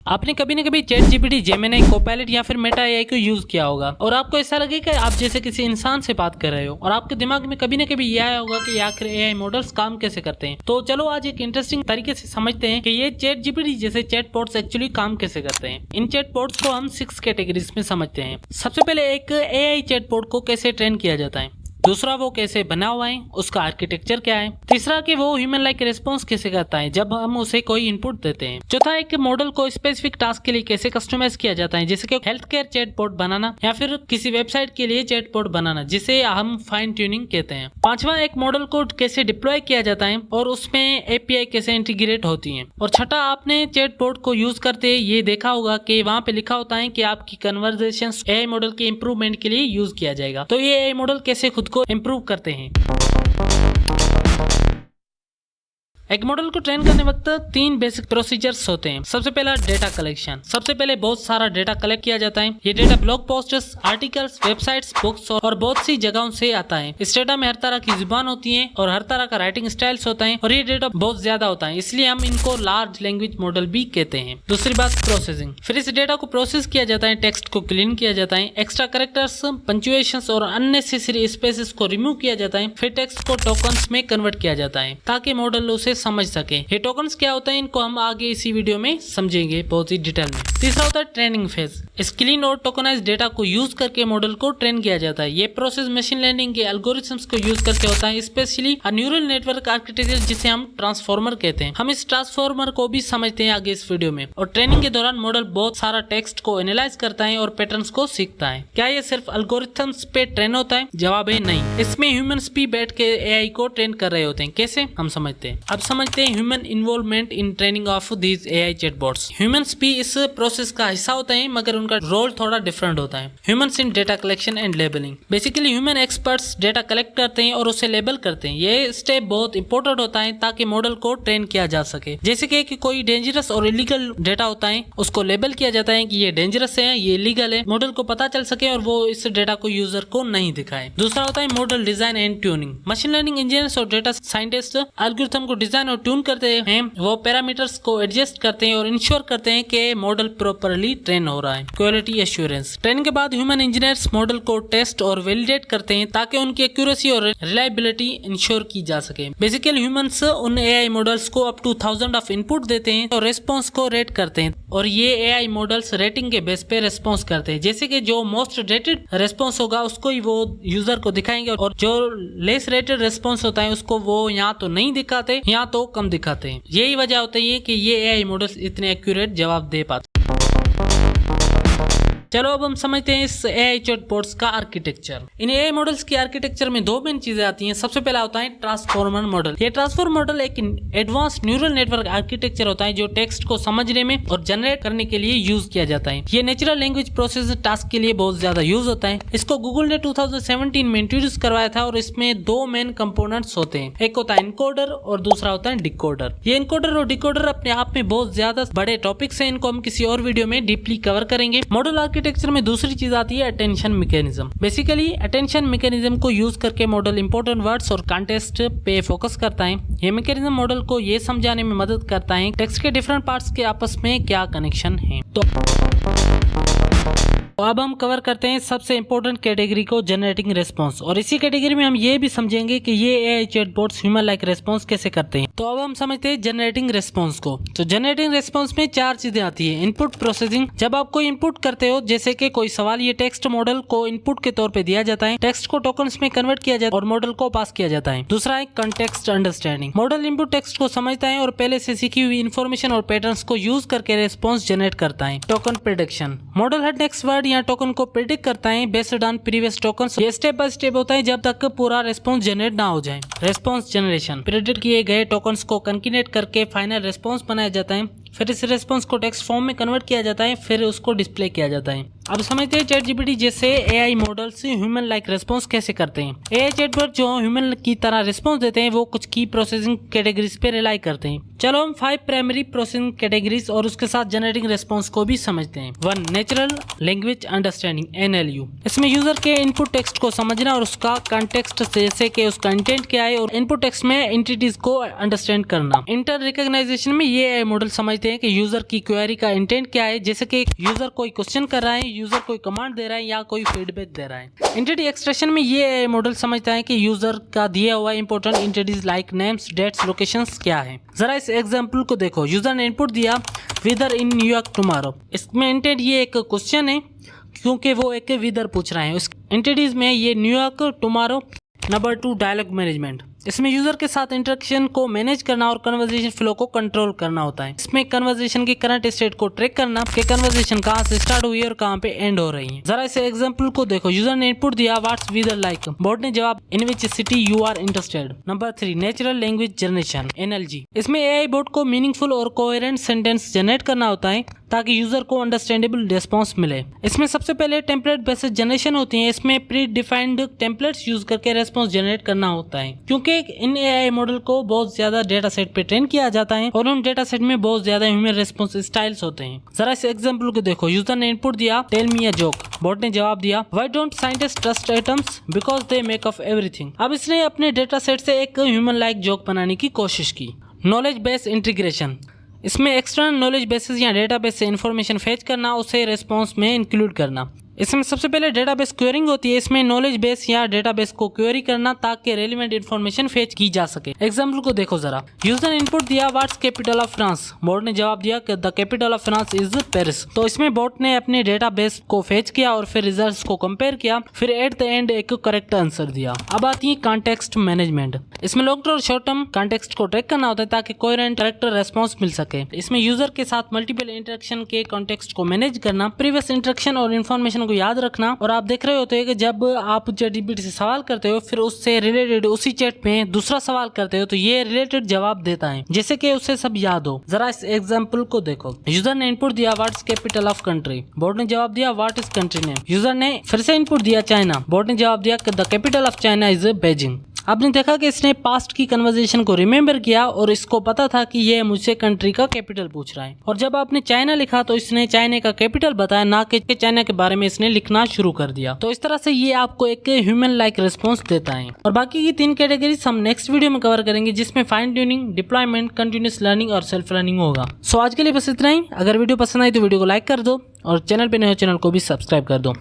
आपने कभी न कभी चैट जीपीटी, जेमिनी, कोपायलट या फिर मेटा एआई को यूज किया होगा और आपको ऐसा लगे कि आप जैसे किसी इंसान से बात कर रहे हो और आपके दिमाग में कभी न कभी यह आया होगा कि आखिर एआई मॉडल्स काम कैसे करते हैं। तो चलो आज एक इंटरेस्टिंग तरीके से समझते हैं कि ये चैट जीपीटी जैसे चैटबॉट्स एक्चुअली काम कैसे करते हैं। इन चैटबॉट्स को हम 6 कैटेगरीज में समझते हैं। सबसे पहले एक एआई चैटबॉट को कैसे ट्रेन किया जाता है, दूसरा वो कैसे बना हुआ है, उसका आर्किटेक्चर क्या है, तीसरा कि वो ह्यूमन लाइक रिस्पॉन्स कैसे करता है जब हम उसे कोई इनपुट देते हैं, चौथा एक मॉडल को स्पेसिफिक टास्क के लिए कैसे कस्टमाइज किया जाता है जैसे कि हेल्थ केयर चैटबॉट बनाना या फिर किसी वेबसाइट के लिए चैटबॉट बनाना जिसे हम फाइन ट्यूनिंग कहते हैं, पांचवा एक मॉडल को कैसे डिप्लॉय किया जाता है और उसमें एपीआई कैसे इंटीग्रेट होती है, और छठा आपने चैटबॉट को यूज करते ये देखा होगा कि वहां पे लिखा होता है कि आपकी कन्वर्सेशन एआई मॉडल के इंप्रूवमेंट के लिए यूज किया जाएगा। तो ये एआई मॉडल कैसे खुद को इम्प्रूव करते हैं। एक मॉडल को ट्रेन करने वक्त 3 बेसिक प्रोसीजर्स होते हैं। सबसे पहला डेटा कलेक्शन। सबसे पहले बहुत सारा डेटा कलेक्ट किया जाता है। ये data blog posts, articles, websites, books और बहुत सी जगहों से आता है। इस डेटा में हर तरह की जुबान होती है और हर तरह का राइटिंग स्टाइल्स होता है और ये डेटा बहुत ज्यादा होता है, इसलिए हम इनको लार्ज लैंग्वेज मॉडल भी कहते हैं। दूसरी बात प्रोसेसिंग। फिर इस डेटा को प्रोसेस किया जाता है, टेक्स्ट को क्लीन किया जाता है, एक्स्ट्रा कैरेक्टर्स, पंक्चुएशंस और अननेसेसरी स्पेसेस को रिमूव किया जाता है। फिर टेक्स्ट को टोकन्स में कन्वर्ट किया जाता है ताकि मॉडल उसे समझ सके। ये टोकन्स क्या होता है इनको हम आगे इसी वीडियो में समझेंगे बहुत ही डिटेल में। तीसरा होता है ट्रेनिंग फेज। इस क्लीन और टोकनाइज डेटा को यूज करके मॉडल को ट्रेन किया जाता है। ये प्रोसेस मशीन लर्निंग के एल्गोरिथम्स को यूज करके होता है, स्पेशली न्यूरल नेटवर्क आर्किटेक्चर जिसे हम ट्रांसफॉर्मर कहते हैं। हम इस ट्रांसफॉर्मर को भी समझते हैं आगे इस वीडियो में। और ट्रेनिंग के दौरान मॉडल बहुत सारा टेक्स्ट को एनालाइज करता है और पैटर्न्स को सीखता है। क्या ये सिर्फ एल्गोरिथम्स पे ट्रेन होता है? जवाब है नहीं। इसमें ह्यूमंस भी बैठ के एआई को ट्रेन कर रहे होते हैं। कैसे? हम समझते हैं। अब समझते हैं human involvement in training of these AI chatbots. Humans भी इस प्रोसेस का हिस्सा होते हैं मगर उनका रोल थोड़ा डिफरेंट होता है। Humans in data collection and labelling. Basically human experts data collect करते हैं और उसे लेबल करते हैं। ये स्टेप बहुत इंपॉर्टेंट होता है ताकि मॉडल को ट्रेन किया जा सके। जैसे कि कोई डेंजरस और इलीगल डेटा होता है उसको लेबल किया जाता है कि ये डेंजरस है, ये इलीगल है, मॉडल को पता चल सके और वो इस डेटा को यूजर को नहीं दिखाए। दूसरा होता है model design and tuning. Machine learning engineers और डेटा साइंटिस्ट एल्गोरिथम को डिजाइन और ट्यून करते हैं। वो पैरामीटर्स को एडजस्ट करते हैं और इंश्योर करते हैं कि मॉडल प्रॉपर्ली ट्रेन हो रहा है। Quality assurance. ट्रेनिंग के बाद ह्यूमन इंजीनियर्स मॉडल को टेस्ट और वैलिडेट करते हैं ताकि उनकी एक्यूरेसी और रिलायबिलिटी इंश्योर की जा सके। बेसिकली ह्यूमंस उन एआई मॉडल्स को अप टू 1000 ऑफ इनपुट देते हैं और रेस्पॉन्स को रेट करते हैं और ये एआई मॉडल्स रेटिंग के बेस पे रेस्पॉन्स करते हैं। जैसे कि जो मोस्ट रेटेड रेस्पॉन्स होगा उसको ही वो यूजर को दिखाएंगे और जो लेस रेटेड रेस्पॉन्स होता है उसको वो यहाँ तो नहीं दिखाते, यहाँ तो कम दिखाते हैं। यही वजह होती है कि ये एआई मॉडल्स इतने एक्यूरेट जवाब दे पाते। चलो अब हम समझते हैं इस एआई चैटबॉट्स का आर्किटेक्चर। इन एआई मॉडल्स की आर्किटेक्चर में 2 मेन चीजें आती हैं। सबसे पहला होता है ट्रांसफॉर्मर मॉडल। ये ट्रांसफॉर्मर मॉडल एक एडवांस न्यूरल नेटवर्क आर्किटेक्चर होता है जो टेक्स्ट को समझने में और जनरेट करने के लिए यूज किया जाता है। ये नेचुरल लैंग्वेज प्रोसेसिंग टास्क के लिए बहुत ज्यादा यूज होता है। इसको गूगल ने 2017 में इंट्रोड्यूस करवाया था और इसमें 2 मेन कंपोनेंट्स होते हैं। एक होता है इनकोडर और दूसरा होता है डिकोडर। ये इनकोडर और डिकोडर अपने आप में बहुत ज्यादा बड़े टॉपिक्स हैं, इनको हम किसी और वीडियो में डीपली कवर करेंगे। मॉडल आर्किटेक्चर में दूसरी चीज आती है attention mechanism. Basically attention mechanism को यूज करके मॉडल इंपॉर्टेंट वर्ड्स और कॉन्टेक्स्ट पे फोकस करता है। ये मैकेनिज्म मॉडल को ये समझाने में मदद करता है टेक्स्ट के डिफरेंट पार्ट्स के आपस में क्या कनेक्शन है। तो अब हम कवर करते हैं सबसे इंपॉर्टेंट कैटेगरी को, जनरेटिंग रेस्पॉन्स। और इसी कैटेगरी में हम ये भी समझेंगे कि ये AI chatbots human like response कैसे करते हैं। तो अब हम समझते हैं जनरेटिंग रेस्पॉन्स को। तो जनरेटिंग रेस्पॉन्स में 4 चीजें आती है। Input processing. जब आप कोई इनपुट करते हो जैसे कि कोई सवाल, ये टेक्स्ट मॉडल को इनपुट के तौर पे दिया जाता है। टेक्स्ट को टोकन्स में कन्वर्ट किया जाता है और मॉडल को पास किया जाता है। दूसरा है context understanding. Model input text को समझता है और पहले से सीखी हुई इन्फॉर्मेशन और पैटर्न्स को यूज करके रेस्पॉन्स जनरेट करता है। Token prediction. मॉडल हर नेक्स्ट वर्ड या टोकन को प्रेडिक्ट करता है बेस्ड ऑन प्रीवियस टोकन्स। ये स्टेप बाय स्टेप होता है जब तक पूरा रेस्पॉन्स जनरेट ना हो जाए। Response generation. प्रेडिक्ट किए गए टोकन्स को कंकेटिनेट करके फाइनल रेस्पॉन्स बनाया जाता है। फिर इस रेस्पॉन्स को टेक्स्ट फॉर्म में कन्वर्ट किया जाता है, फिर उसको डिस्प्ले किया जाता है। अब समझते हैं चैट जीपीटी जैसे AI models human like response कैसे करते हैं। एआई चैटबॉट जो ह्यूमन की तरह रिस्पांस देते हैं वो कुछ की प्रोसेसिंग कैटेगरीज पे रिलाई करते हैं। चलो हम 5 प्राइमरी प्रोसेसिंग कैटेगरीज और उसके साथ जनरेटिंग रिस्पांस को भी समझते हैं। 1. Natural language understanding (NLU). इसमें यूजर के इनपुट टेक्स्ट को समझना और उसका कॉन्टेक्स्ट जैसे कि उसका इंटेंट क्या है और इनपुट टेक्स्ट में एंटिटीज को अंडरस्टैंड करना। इंटर रिकॉग्नाइजेशन में ये एआई मॉडल समझते देखते हैं कि यूजर की क्वेरी का इंटेंट क्या है। जैसे कि यूजर कोई क्वेश्चन कर रहा है, यूजर कोई कमांड दे रहा है या कोई फीडबैक दे रहा है। एंटिटी एक्सट्रैक्शन में ये मॉडल समझता है कि यूजर का दिया हुआ important entities like names, dates, locations क्या है। जरा इस एग्जांपल को देखो। यूजर ने इनपुट दिया वेदर इन न्यूयॉर्क टुमारो। इसमें इंटेंट ये एक क्वेश्चन है क्योंकि वो एक वेदर पूछ रहे हैं। उस एंटिटीज में ये New York, tomorrow, number 2 dialogue management. इसमें यूजर के साथ इंटरेक्शन को मैनेज करना और कन्वर्सेशन फ्लो को कंट्रोल करना होता है। इसमें कन्वर्सेशन की करंट स्टेट को ट्रैक करना कि कन्वर्सेशन कहां से स्टार्ट हुई है और कहां पे एंड हो रही है। जरा इस एग्जांपल को देखो। यूजर ने इनपुट दिया व्हाट्स वेदर लाइक। बोर्ड ने जवाब in which city you are interested. Number 3 natural language generation NLG। इसमें AI बोर्ड को मीनिंगफुल और कोहेरेंट सेंटेंस जनरेट करना होता है ताकि यूजर को अंडरस्टैंडेबल रिस्पॉन्स मिले। इसमें सबसे पहले टेम्पलेट बेस्ड जनरेशन होती है। इसमें प्री डिफाइंड टेम्पलेट्स यूज करके रिस्पॉन्स जनरेट करना होता है क्योंकि इन AI मॉडल को बहुत ज्यादा डेटा सेट पे ट्रेन किया जाता है और उन डेटा सेट में बहुत ज्यादा ह्यूमन रिस्पॉन्स स्टाइल्स होते हैं। जरा इस एग्जांपल को देखो। यूजर ने इनपुट दिया tell me a joke. Board ने जवाब दिया why don't scientists trust atoms because they make up everything. अब इसने अपने डेटा सेट से एक ह्यूमन लाइक जोक बनाने की कोशिश की। Knowledge base integration. इसमें एक्सटर्नल नॉलेज बेसिस या डेटाबेस से इंफॉर्मेशन फेच करना, उसे रिस्पॉन्स में इंक्लूड करना। इसमें सबसे पहले डेटाबेस क्वेरिंग होती है। इसमें नॉलेज बेस या डेटाबेस को क्वेरी करना ताकि रेलिवेंट इंफॉर्मेशन फेच की जा सके। एग्जांपल को देखो जरा। यूजर ने इनपुट दिया what's capital of France. Board ने जवाब दिया कि the capital of France is Paris. तो इसमें बोर्ड ने अपने डेटाबेस को फेच किया और फिर रिजल्ट्स को कंपेयर किया, फिर एट द एंड एक करेक्ट आंसर दिया। अब आती है कॉन्टेक्स्ट मैनेजमेंट। इसमें लॉन्ग टर्म और शॉर्ट टर्म कॉन्टेक्स्ट को ट्रैक करना होता है ताकि कोहेरेंट करेक्ट रेस्पॉन्स मिल सके। इसमें यूजर के साथ मल्टीपल इंटरेक्शन के कॉन्टेक्स्ट को मैनेज करना, प्रीवियस इंटरेक्शन और इन्फॉर्मेशन को याद रखना। और आप देख रहे होते हैं कि जब आप ChatGPT से सवाल करते हो फिर उससे रिलेटेड उसी चैट में दूसरा सवाल करते हो तो ये रिलेटेड जवाब देता है, जैसे कि उसे सब याद हो। जरा इस एग्जांपल को देखो। यूजर ने इनपुट दिया what's capital of country. Board ने जवाब दिया what is country name. User ने फिर से इनपुट दिया चाइना। बोर्ड ने जवाब दिया the capital of China is Beijing. आपने देखा कि इसने पास्ट की कन्वर्सेशन को रिमेम्बर किया और इसको पता था कि ये मुझसे कंट्री का कैपिटल पूछ रहा है। और जब आपने चाइना लिखा तो इसने चाइना का कैपिटल बताया, ना कि चाइना के बारे में इसने लिखना शुरू कर दिया। तो इस तरह से ये आपको एक ह्यूमन लाइक रिस्पॉन्स देता है। और बाकी की 3 कैटेगरीज हम नेक्स्ट वीडियो में कवर करेंगे, जिसमें fine tuning, deployment, continuous learning और सेल्फ लर्निंग होगा। सो आज के लिए बस इतना ही। अगर वीडियो पसंद आई तो वीडियो को लाइक कर दो और चैनल पे नए हो चैनल को भी सब्सक्राइब कर दो।